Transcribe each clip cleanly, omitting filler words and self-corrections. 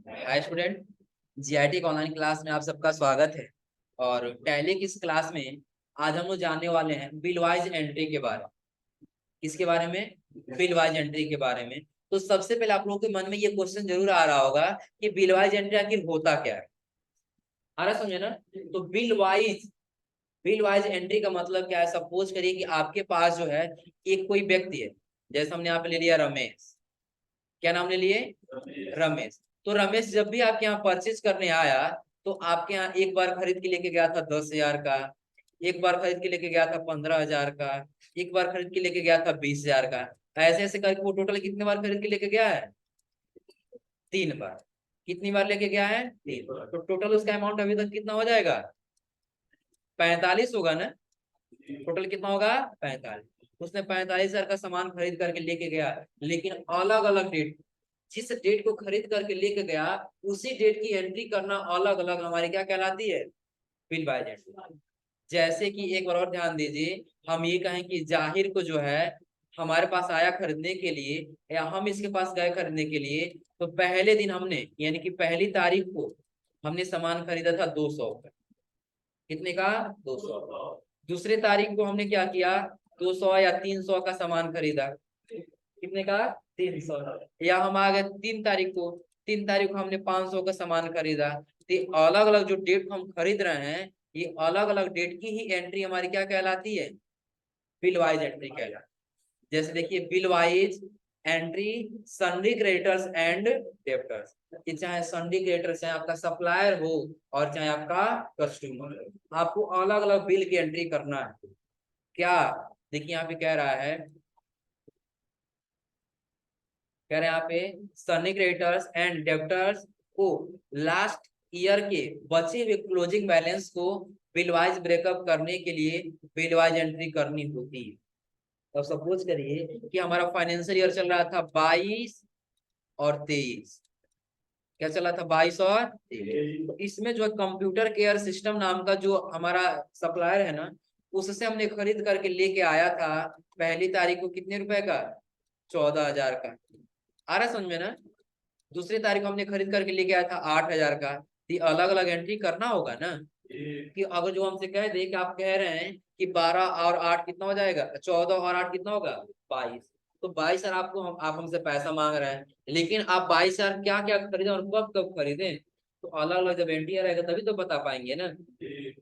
हाय student, GIT online class में आप सबका स्वागत है। और टैली की इस क्लास में आज हम लोग जानने वाले हैं बिल वाइज एंट्री के बारे में। किसके बारे में? बिल वाइज एंट्री के बारे में। तो सबसे पहले आप लोगों के मन में ये क्वेश्चन जरूर आ रहा होगा कि बिल वाइज एंट्री आखिर होता क्या है। आ रहा समझे ना? तो बिल वाइज एंट्री का मतलब क्या है? सपोज करिए कि आपके पास जो है एक कोई व्यक्ति है। जैसे हमने यहाँ पे ले लिया रमेश। क्या नाम ले लिए? रमेश। तो रमेश जब भी आपके यहाँ परचेज करने आया तो आपके यहाँ एक बार खरीद के लेके गया था 10,000 का, एक बार खरीद के लेके गया था 15,000 का, एक बार खरीद के लेके गया था 20,000 का। ऐसे ऐसे करके वो टोटल कितने बार खरीद के लेके गया है? 3 बार। कितनी बार लेके गया है? 3 बार। तो टोटल उसका अमाउंट अभी तक कितना हो जाएगा? 45 होगा ना? टोटल कितना होगा? 45। उसने 45,000 का सामान खरीद करके लेके गया, लेकिन अलग अलग डेट, जिस डेट को खरीद करके लेके गया उसी डेट की एंट्री करना अलग अलग हमारी क्या कहलाती है? Bill bye entry. जैसे कि एक बार और ध्यान दीजिए, हम ये कहें कि जाहिर को जो है हमारे पास आया खरीदने के लिए, या हम इसके पास गए खरीदने के लिए, तो पहले दिन हमने यानी कि पहली तारीख को हमने सामान खरीदा था 200 का। कितने का? 200। दूसरी तारीख को हमने क्या किया? 200 या 300 का सामान खरीदा। कितने का? 300। या हम आ गए 3 तारीख को, 3 तारीख को हमने 500 का सामान खरीदा। तो अलग अलग जो डेट हम खरीद रहे हैं, ये अलग अलग डेट की ही एंट्री हमारी क्या कहलाती है? बिल वाइज एंट्री कहलाती है। जैसे देखिए, bill wise entry सन्डी creditors and debtors. कि चाहे सन्डी क्रेडिटर्स, चाहे आपका सप्लायर हो और चाहे आपका कस्टमर हो, आपको अलग अलग बिल की एंट्री करना है। क्या? देखिए यहाँ पे कह रहा है, कह रहे हैं यहाँ पे सनी क्रेडिटर्स एंड डेब्टर्स को लास्ट ईयर के बचे हुए क्लोजिंग बैलेंस को बिलवाइज ब्रेकअप करने के लिए बिलवाइज एंट्री करनी होती है। तो सपोज करिए कि हमारा फाइनेंशियल ईयर चल रहा था 22 और 23। क्या चला था? 22 और 23। तो इसमें जो है कंप्यूटर केयर सिस्टम नाम का जो हमारा सप्लायर है ना, उससे हमने खरीद करके लेके आया था पहली तारीख को कितने रुपए का? 14,000 का। आ रहा समझ में ना? दूसरी तारीख को हमने खरीद करके लेके आया था 8,000 का। तो अलग अलग एंट्री करना होगा ना। कि अगर जो हमसे कह दे कि आप कह रहे हैं कि 12 और 8 कितना हो जाएगा? 14 और 8 कितना होगा? 22। तो 22,000 आपको आप हमसे पैसा मांग रहे हैं, लेकिन आप 22,000 क्या क्या खरीदे और कब कब खरीदे? तो अलग अलग जब एंट्री रहेगा तभी तो बता पाएंगे ना।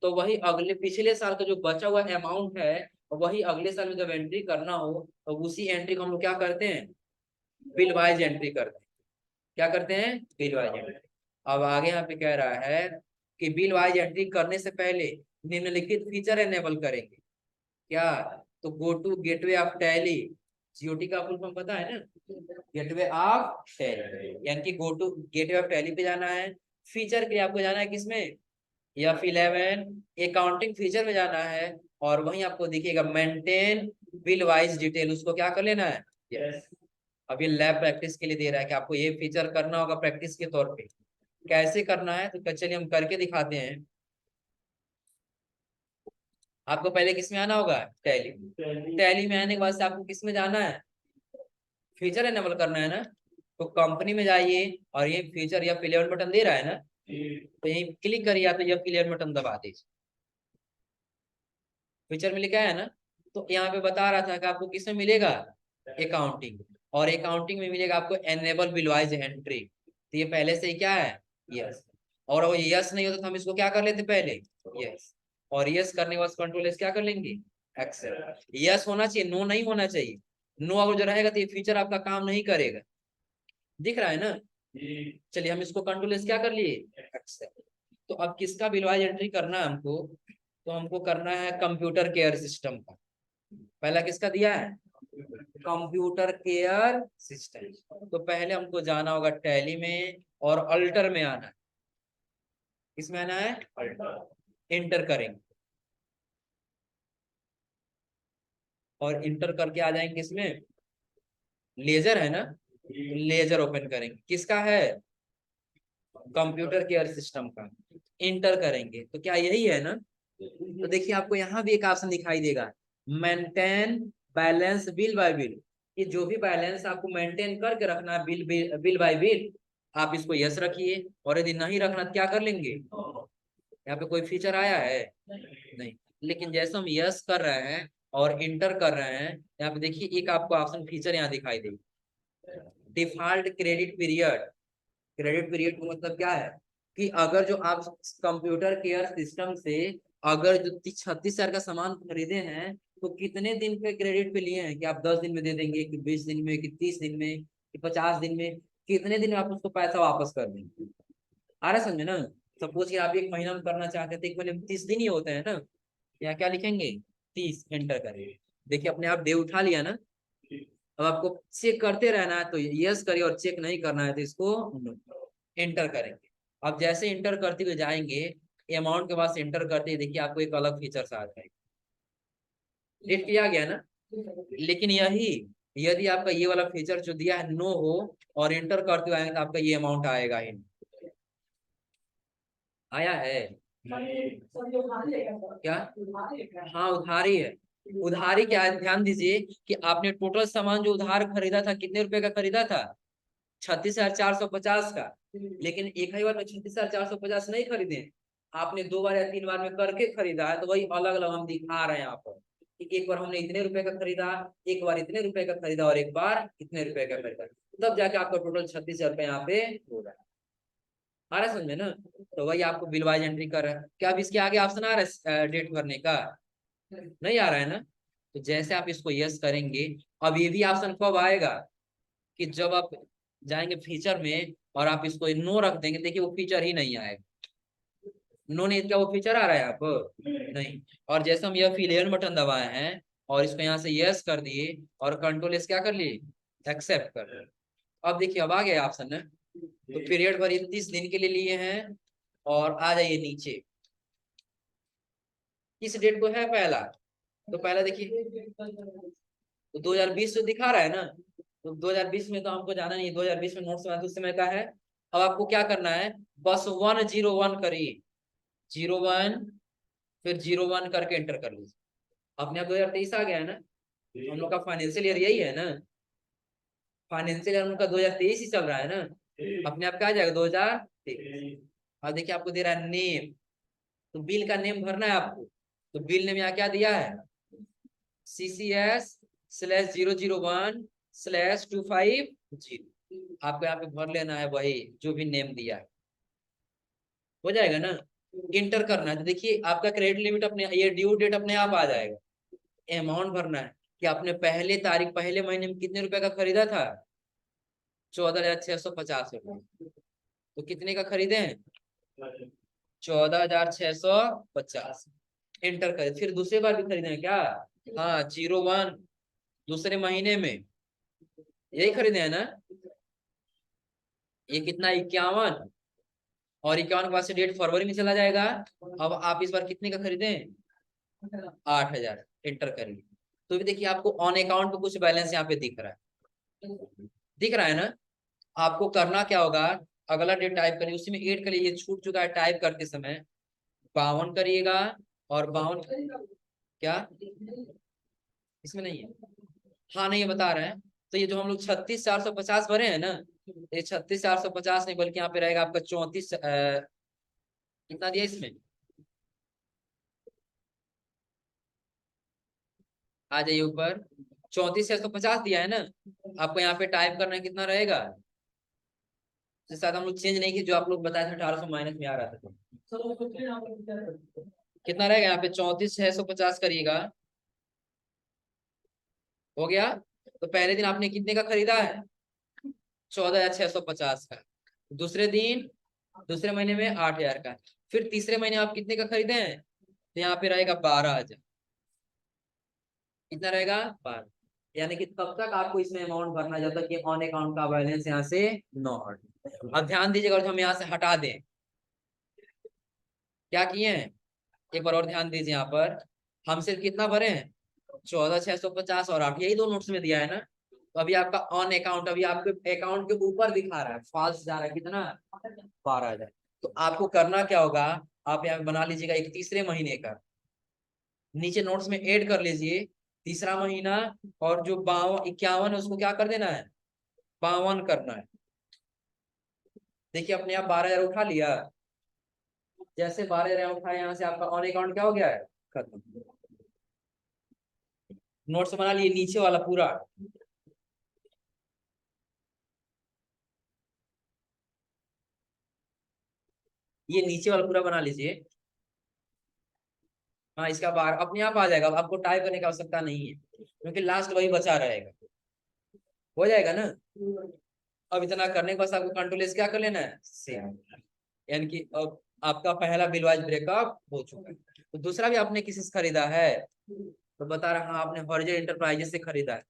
तो वही अगले पिछले साल का जो बचा हुआ अमाउंट है, वही अगले साल में जब एंट्री करना हो तो उसी एंट्री को हम लोग क्या करते हैं? बिल वाइज एंट्री करते हैं। क्या करते हैं? Bill wise entry. अब आगे यहाँ पे कह रहा है कि बिल वाइज एंट्री करने से पहले निम्नलिखित फीचर एनेबल करेंगे। क्या? तो go to gateway of Tally. GOT का फुल फॉर्म पता है ना? गेटवे ऑफ टैली, यानी कि go to gateway of Tally पे जाना है। फीचर के लिए आपको जाना है किसमें? F11 अकाउंटिंग फीचर में जाना है। और वहीं आपको दिखेगा मेंटेन बिल वाइज डिटेल, उसको क्या कर लेना है? यस। अब ये लैब प्रैक्टिस के लिए दे रहा है कि आपको ये फीचर करना होगा प्रैक्टिस के तौर पे। कैसे करना है तो चलिए हम करके दिखाते हैं। आपको पहले किस में आना होगा? टैली। टैली में आने के बाद से आपको किस में जाना है? फीचर एनेबल करना है ना। तो कंपनी में जाइए और ये फीचर या F11 बटन दे रहा है ना, तो यही क्लिक करिए या तो F11 बटन दबा दीजिए। फीचर में लिखा है ना। तो यहाँ पे बता रहा था कि आपको किसमें मिलेगा? अकाउंटिंग। और अकाउंटिंग में मिलेगा आपको एनेबल बिलवाइज एंट्री। तो ये पहले से ही क्या है? यस। और वो यस नहीं होता तो हम इसको क्या कर लेते पहले? यस। और यस करने के बाद कंट्रोल एस क्या कर लेंगे? एक्सेप्ट। यस होना चाहिए, नो नहीं होना चाहिए। नो अगर जो रहेगा तो ये फीचर आपका काम नहीं करेगा। दिख रहा है ना? चलिए हम इसको कंट्रोल एस क्या कर लिए? एक्सेप्ट। तो अब किसका बिलवाइज एंट्री करना है हमको? तो हमको करना है कंप्यूटर केयर सिस्टम का। पहला किसका दिया है? Computer care system. तो पहले हमको जाना होगा टैली में और अल्टर में आना है। किसमें आना है? अल्टर। इंटर करेंगे और इंटर करके आ जाएंगे किसमें? लेजर है ना, लेजर ओपन करेंगे। किसका है? कंप्यूटर केयर सिस्टम का। इंटर करेंगे तो क्या यही है ना? तो देखिए आपको यहाँ भी एक ऑप्शन दिखाई देगा, maintain balance bill bye bill. ये जो भी बैलेंस आपको मेंटेन करके रखना है बिल बिल बाय बिल, आप इसको यस रखिए, और यदि नहीं रखना तो क्या कर लेंगे, यहाँ पे कोई फीचर आया है नहीं। लेकिन जैसे हम यस कर रहे हैं और इंटर कर रहे हैं, यहाँ पे देखिए एक आपको ऑप्शन फीचर यहाँ दिखाई देगी, default credit period. Credit period का मतलब क्या है कि अगर जो आप कंप्यूटर केयर सिस्टम से अगर जो 36,000 का सामान खरीदे हैं, तो कितने दिन पे क्रेडिट पे लिए हैं, कि आप 10 दिन में दे देंगे, कि 20 दिन में, कि 30 दिन में, कि 50 दिन में, कितने दिन में आप उसको पैसा वापस कर देंगे। आ रहा है समझ में ना। सपोज कि आप 1 महीना में करना चाहते हैं तो 1 महीने में 30 दिन ही होते हैं ना, यहाँ क्या लिखेंगे, 30 एंटर करेंगे। देखिए अपने आप डे उठा लिया ना। अब आपको चेक करते रहना है तो यस करिए, और चेक नहीं करना है तो इसको एंटर करेंगे। अब जैसे एंटर करते हुए जाएंगे, अमाउंट के बाद एंटर करते ही देखिए आपको एक अलग फीचर आ जाएगा, डेट किया गया ना। लेकिन यही यदि आपका ये वाला फीचर जो दिया है नो हो और एंटर करते हुए आएंगे तो आपका ये अमाउंट आएगा ही नहीं। आया है क्या, हाँ उधारी है। उधारी क्या है, ध्यान दीजिए कि आपने टोटल सामान जो उधार खरीदा था कितने रुपए का खरीदा था, 36,450 का। लेकिन एक ही बार में 36,450 नहीं खरीदे, आपने 2 बार या 3 बार में करके खरीदा है, तो वही अलग अलग हम दिखा रहे हैं यहाँ पर कि एक बार हमने इतने रुपए का खरीदा, एक बार इतने रुपए का खरीदा, और एक बार इतने रुपए का खरीदा, तब जाके आपका टोटल 36,000 रुपए यहाँ पे हो रहा है। आ रहा है समझ में ना। तो वही आपको बिल वाइज एंट्री कर रहा है। क्या अब इसके आगे ऑप्शन आ रहा है डेट भरने का, नहीं आ रहा है ना। तो जैसे आप इसको यस करेंगे, अब ये भी ऑप्शन कब आएगा, कि जब आप जाएंगे फीचर में और आप इसको नो रख देंगे, देखिए वो फीचर ही नहीं आएगा। नो नहीं, क्या वो फीचर आ रहा है आप नहीं। और जैसे हम यह फिल बटन दबाए हैं और इसको यहाँ से यस कर दिए और कंट्रोल एस क्या कर लिए, एक्सेप्ट कर दिए। अब देखिए अब आ गया ऑप्शन है, तो पीरियड भर 30 दिन के लिए लिए हैं। और आ जाइए नीचे, किस डेट को है पहला, तो पहला देखिए तो 2020 तो दिखा रहा है ना। तो 2020 में तो हमको जाना नहीं है, 2020 में नोट्स में उस समय का है। अब आपको क्या करना है, बस 101 करिए, 01, फिर 01 करके एंटर कर लीजिए। अपने आप 2023 आ गया है ना, हम लोग का फाइनेंशियल ईयर यही है ना, फाइनेंशियल ईयर उनका 2023 ही चल रहा है ना, अपने आप क्या आ जाएगा 2023। अब देखिए आपको दे रहा है नेम, तो बिल का नेम भरना है आपको। तो बिल नेम यहाँ क्या दिया है, CCS/001/250, आपको यहाँ पे भर लेना है वही जो भी नेम दिया है, हो जाएगा ना। इंटर करना है तो देखिए आपका क्रेडिट लिमिट अपने, ये ड्यू डेट अपने आप आ जाएगा। अमाउंट भरना है कि आपने पहले तारीख पहले महीने में कितने रुपए का खरीदा था, 14,650 रुपए। तो कितने का खरीदे हैं, 14,650। एंटर करें, फिर दूसरी बार भी खरीदे हैं क्या, हाँ 01 दूसरे महीने में, यही खरीदे हैं ना। ये कितना 51, और 51 के बाद से डेट फरवरी में चला जाएगा। अब आप इस बार कितने का खरीदे, 8,000। एंटर करिए, तो भी देखिए आपको ऑन अकाउंट पे कुछ बैलेंस यहाँ पे दिख रहा है, दिख रहा है ना। आपको करना क्या होगा, अगला डेट टाइप करिए, उसी में ऐड करिए, ये छूट चुका है टाइप करते समय, 52 करिएगा। और 52 क्या इसमें नहीं है, हाँ नहीं, ये बता रहे हैं। तो ये जो हम लोग 36,450 भरे हैं ना, ये 36,450 नहीं, बल्कि यहाँ पे रहेगा आपका 34, कितना दिया इसमें, आ जाइए ऊपर, 34,650 दिया है ना। आपको यहाँ पे टाइप करना है, कितना रहेगा, जिस साथ हम लोग चेंज नहीं किए, जो आप लोग बताए थे 1800 माइनस में आ रहा था, कितना रहेगा यहाँ पे, 34,650 करिएगा, हो गया। तो पहले दिन आपने कितने का खरीदा है, 14,650 का। दूसरे दिन, दूसरे महीने में 8,000 का। फिर तीसरे महीने आप कितने का खरीदे हैं, तो यहाँ पे रहेगा 12,000। कितना रहेगा, 12। यानी कि तब तक आपको इसमें अमाउंट भरना जब तक कि ऑन अकाउंट का बैलेंस यहाँ से न हटे। अब ध्यान दीजिएगा, और हम यहाँ से हटा दें, क्या किए हैं, एक बार और ध्यान दीजिए, यहाँ पर हम सिर्फ कितना भरे हैं, 14,650 और 8, यही दो नोट्स में दिया है ना। तो अभी आपका ऑन अकाउंट, अभी आपके अकाउंट के ऊपर दिखा रहा है, फॉल्स जा रहा है, कितना, 12,000। तो आपको करना क्या होगा, आप यहाँ बना लीजिएगा एक तीसरे महीने का, नीचे नोट्स में ऐड कर लीजिए तीसरा महीना, और जो 52 51 उसको क्या कर देना है, 52 करना है। देखिए अपने आप 12,000 उठा लिया। जैसे 12,000 उठाए यहाँ से आपका ऑन अकाउंट क्या हो गया है, खत्म। नोट्स बना लिए नीचे वाला पूरा। ये नीचे वाला पूरा बना लीजिए। हाँ इसका बार अपने आप आ जाएगा, अब आपको टाइप करने की आवश्यकता नहीं है क्योंकि लास्ट वही बचा रहेगा। हो जाएगा ना। अब इतना करने के बाद आपको कंट्रोल एस क्या कर लेना है, सेव। यानी कि अब आपका पहला बिलवाइज ब्रेकअप हो चुका है। तो दूसरा भी आपने किसी से खरीदा है, तो बता रहा हाँ आपने हॉरिजॉन्टल एंटरप्राइजेस से खरीदा है।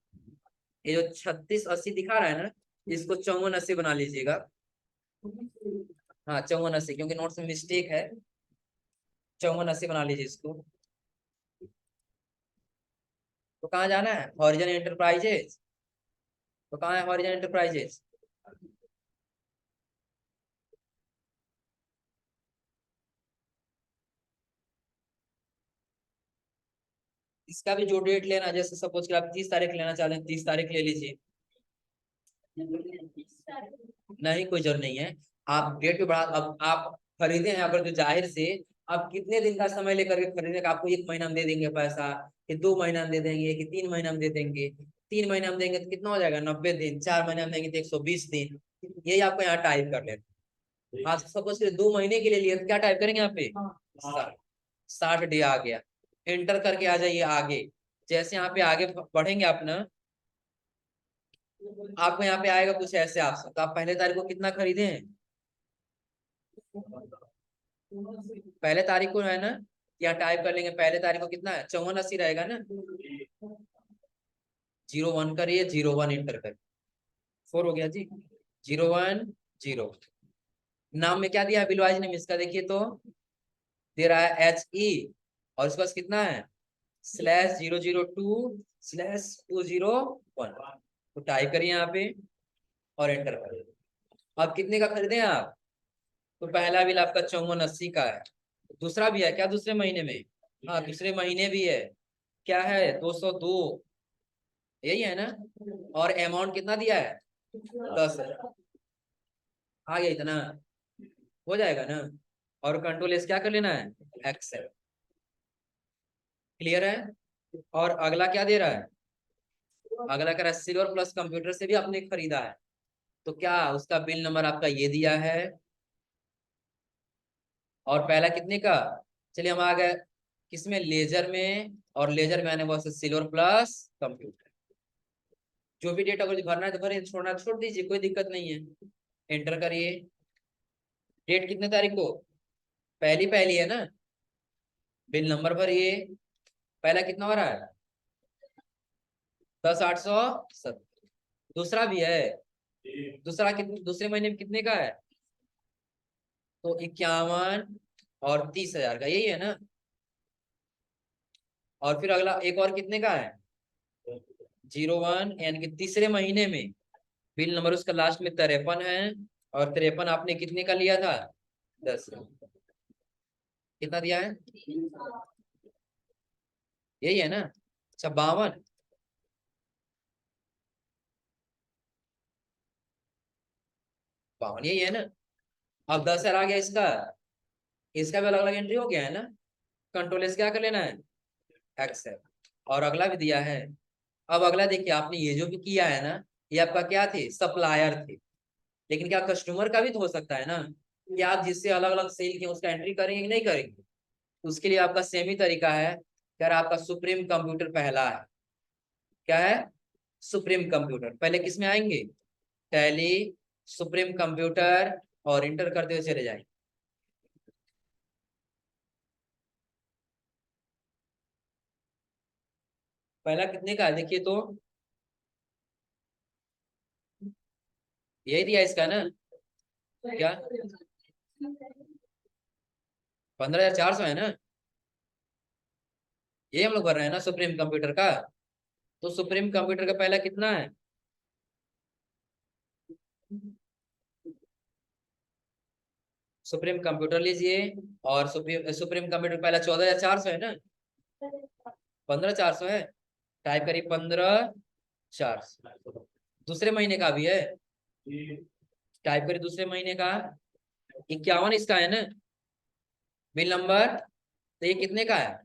ये जो 3680 दिखा रहा है ना, इसको 5480 बना लीजिएगा। हाँ 5480, क्योंकि नोट्स में मिस्टेक है। 5480 बना लीजिए इसको। तो कहाँ जाना है, हॉरिजॉन्टल एंटरप्राइजेस। तो कहाँ है हॉरिजॉन्टल एंटरप्राइजेस। इसका भी जो डेट लेना, जैसे सपोज कि आप 30 तारीख लेना चाहते हैं, 30 तारीख ले लीजिए। नहीं कोई जरूर नहीं है। आप डेट पे बढ़ा, अब आप खरीदे हैं अगर तो जाहिर से आप कितने दिन का समय लेकर के खरीदने का, आपको 1 महीना में दे देंगे पैसा, कि 2 महीना में दे देंगे, कि 3 महीना में दे देंगे। 3 महीना में देंगे तो कितना हो जाएगा, 90 दिन। 4 महीना में देंगे तो 120 दिन। यही आपको यहाँ टाइप कर लेना। हाँ सपोज 2 महीने के लिए लिए तो क्या टाइप करेंगे यहाँ पे, 60 डे आ गया। एंटर करके आ जाइए आगे। जैसे यहाँ पे आगे बढ़ेंगे आप ना, आपको यहाँ पे आएगा कुछ ऐसे ऑप्शन। तो आप पहले तारीख को कितना खरीदे हैं, पहले तारीख को है ना, यहाँ टाइप कर लेंगे पहले तारीख को कितना है, 5480 रहेगा ना। 01 करिए, 01 एंटर करिए, 4 हो गया जी। 010। नाम में क्या दिया है बिलवाइज नेम इसका, देखिए तो दे रहा है HE, और इसके पास कितना है /002/201। तो टाइप करिए यहाँ पे और एंटर करिए। अब कितने का खरीदे हैं आप, तो पहला बिल आपका 5480 का है। दूसरा भी है क्या दूसरे महीने में, हाँ दूसरे महीने भी है, क्या है 202, यही है ना। और अमाउंट कितना दिया है, 10,000। आ गया इतना, हो जाएगा ना। और कंट्रोल एस क्या कर लेना है, एक्सेल। क्लियर है। और अगला क्या दे रहा है, अगला कह रहा है सिल्वर प्लस कंप्यूटर से भी आपने खरीदा है। तो क्या उसका बिल नंबर आपका ये दिया है, और पहला कितने का, चलिए हम आ गए किसमें, लेजर में। और लेजर में आने बहुत से सिल्वर प्लस कंप्यूटर। जो भी डेट अगर भरना है तो भरे, छोड़ना छोड़ दीजिए, कोई दिक्कत नहीं है। एंटर करिए। डेट कितने तारीख को, पहली पहली है ना। बिल नंबर भरिए। पहला कितना हो रहा है, 10,870। दूसरा भी है, दूसरा कितने दूसरे महीने में कितने का है, तो 51 और 30,000 का, यही है ना। और फिर अगला एक और कितने का है, 01, यानी कि तीसरे महीने में बिल नंबर उसका लास्ट में 53 है। और 53 आपने कितने का लिया था, 10। कितना दिया है, यही है ना। अच्छा 52, 52 यही है ना। अब 10,000 आ गया इसका, इसका भी अलग अलग एंट्री हो गया है ना। कंट्रोल एस क्या कर लेना है, एक्सेप्ट। और अगला भी दिया है। अब अगला देखिए, आपने ये जो भी किया है ना, ये आपका क्या थे, सप्लायर थे। लेकिन क्या कस्टमर का भी तो हो सकता है ना, कि आप जिससे अलग अलग सेल किए उसका एंट्री करेंगे कि नहीं करेंगे। उसके लिए आपका सेम ही तरीका है। यार आपका सुप्रीम कंप्यूटर पहला है, क्या है, सुप्रीम कंप्यूटर। पहले किस में आएंगे, टैली, सुप्रीम कंप्यूटर, और इंटर करते हुए चले जाएंगे। पहला कितने का है देखिए तो, यही दिया इसका ना, क्या 15,400 है ना। ये हम लोग भर रहे हैं ना सुप्रीम कंप्यूटर का। तो सुप्रीम कंप्यूटर का पहला कितना है, सुप्रीम कंप्यूटर लीजिए। और सुप्रीम कंप्यूटर पहला 14,400 है ना, 15,400 है। टाइप करिए 15,400। दूसरे महीने का भी है, टाइप करिए दूसरे महीने का 51 इसका है ना बिल नंबर, तो ये कितने का है?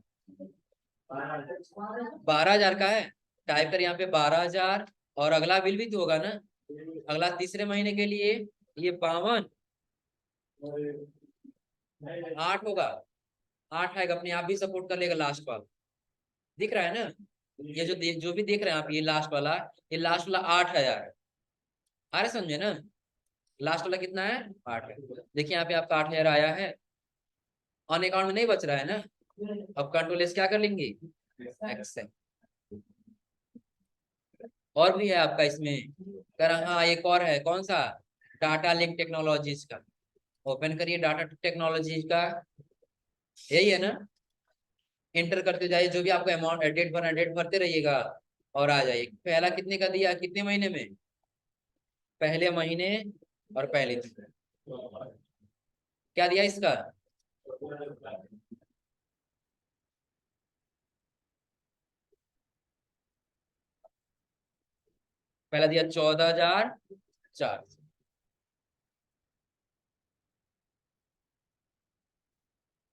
12,000 का है। टाइप कर यहाँ पे 12,000, और अगला बिल भी तो होगा ना, अगला तीसरे महीने के लिए ये 52, 8 होगा, 8 आएगा, अपने आप भी सपोर्ट कर लेगा लास्ट वाला, दिख रहा है ना? ये जो भी देख रहे हैं आप, ये लास्ट वाला, ये लास्ट वाला 8,000 है। आ रहे समझे ना? लास्ट वाला कितना है? 8 है। देखिए यहाँ पे आपका 8,000 आया है, ऑन अकाउंट में नहीं बच रहा है ना। अब कंट्रोल एस क्या कर लेंगे? एक्सेप्ट। और भी है आपका इसमें कर, हाँ एक और है, कौन सा? डाटा लिंक टेक्नोलॉजीज का। ओपन करिए डाटा टेक्नोलॉजीज का, यही है ना? एंटर करते जाइए, जो भी आपको अमाउंट डेट भरना डेट भरते रहिएगा और आ जाइए। पहला कितने का दिया, कितने महीने में? पहले महीने और पहले दिन। क्या दिया इसका? पहला दिया 14,004।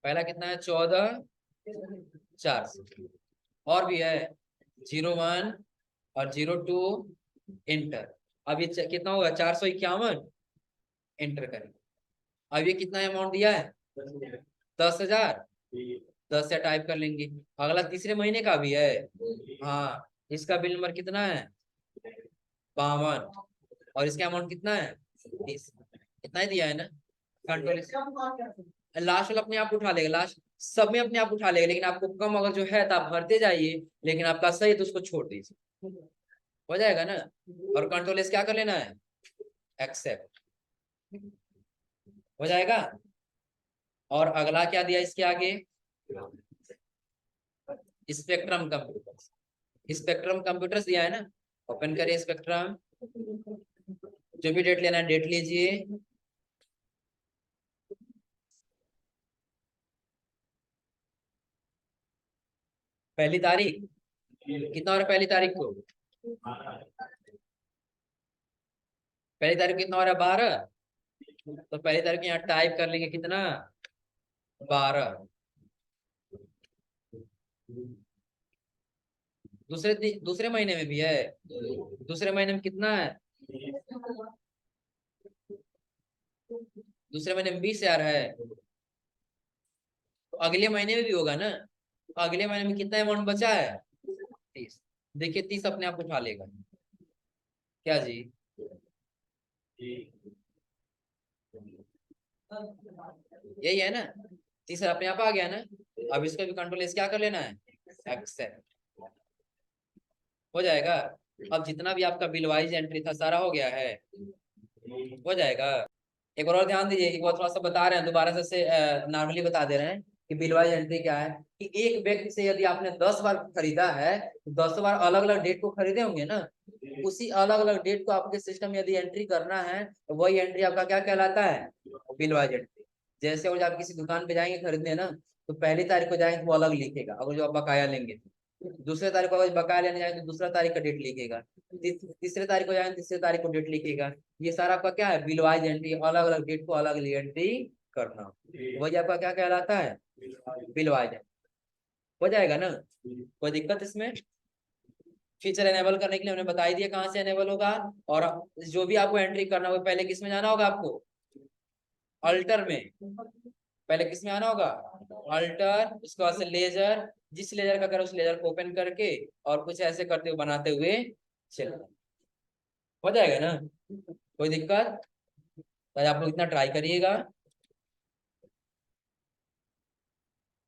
पहला कितना है? 14,400। और भी है 01 और 02, इंटर। अब ये कितना होगा? 451, एंटर करें। अब ये कितना अमाउंट दिया है? 10,000। 10 से टाइप कर लेंगे। अगला तीसरे महीने का भी है, हाँ। इसका बिल नंबर कितना है? 52। और इसका अमाउंट कितना है? 30। इतना ही दिया है ना। कंट्रोल, लास्ट वाला अपने आप उठा लेगा, लास्ट सब में अपने आप उठा लेगा, लेकिन आपको कम अगर जो है तो आप भरते जाइए, लेकिन आपका सही है तो उसको छोड़ दीजिए, हो जाएगा ना। और कंट्रोल एस क्या कर लेना है? एक्सेप्ट, हो जाएगा। और अगला क्या दिया इसके आगे? Spectrum computers. स्पेक्ट्रम कंप्यूटर्स दिया है ना, ओपन करिए स्पेक्ट्रम। जो भी डेट लेना है डेट लीजिए। पहली तारीख कितना हो रहा है? पहली तारीख को, पहली तारीख कितना हो रहा है? 12। तो पहली तारीख यहाँ टाइप कर लेंगे कितना? 12। दूसरे महीने में भी है। दूसरे महीने में कितना है? दूसरे महीने में 20,000 है। तो अगले महीने में भी होगा ना। तो अगले महीने में कितना अमाउंट बचा है? 30। देखिए 30 अपने आप उठा लेगा। क्या जी? यही है ना, 30 अपने आप आ गया ना। अब इसका भी कंट्रोल इस क्या कर लेना है? एक्सेप्ट, हो जाएगा। अब जितना भी आपका बिल वाइज एंट्री था सारा हो गया है, हो जाएगा। एक बार और ध्यान दीजिए, एक बार थोड़ा सा बता रहे हैं, दोबारा से नॉर्मली बता दे रहे हैं कि बिल वाइज एंट्री क्या है। कि एक व्यक्ति से यदि आपने 10 बार खरीदा है, तो 10 बार अलग अलग डेट को खरीदे होंगे ना, उसी अलग अलग डेट को आपके सिस्टम में यदि एंट्री करना है, तो वही एंट्री आपका क्या कहलाता है? Bill wise entry. जैसे वो जब आप किसी दुकान पे जाएंगे खरीदने ना, तो पहली तारीख को जाएंगे तो वो अलग लिखेगा, अगर जो आप बकाया लेंगे तो। दूसरे तारीख को अगर बकाया लेने जाएंगे तो दूसरा तारीख का डेट लिखेगा। तीसरे तारीख को जाएंगे तीसरे तारीख को डेट लिखेगा। ये सारा आपका क्या है? बिल वाइज एंट्री, अलग अलग डेट को अलग अलग एंट्री करना, वही आपका क्या कहलाता है? Bill wise. हो जाएगा ना, कोई दिक्कत इसमें? फीचर एनेबल करने के लिए हमने बता ही दिया कहाँ से एनेबल होगा। और जो भी आपको एंट्री करना होगा पहले किस में जाना होगा आपको? अल्टर में। पहले किस में आना होगा? अल्टर, उसके बाद से लेजर, जिस लेजर का करो उस लेजर को ओपन करके और कुछ ऐसे करते हुए बनाते हुए चलना, हो जाएगा ना। कोई दिक्कत? तो आप लोग इतना ट्राई करिएगा।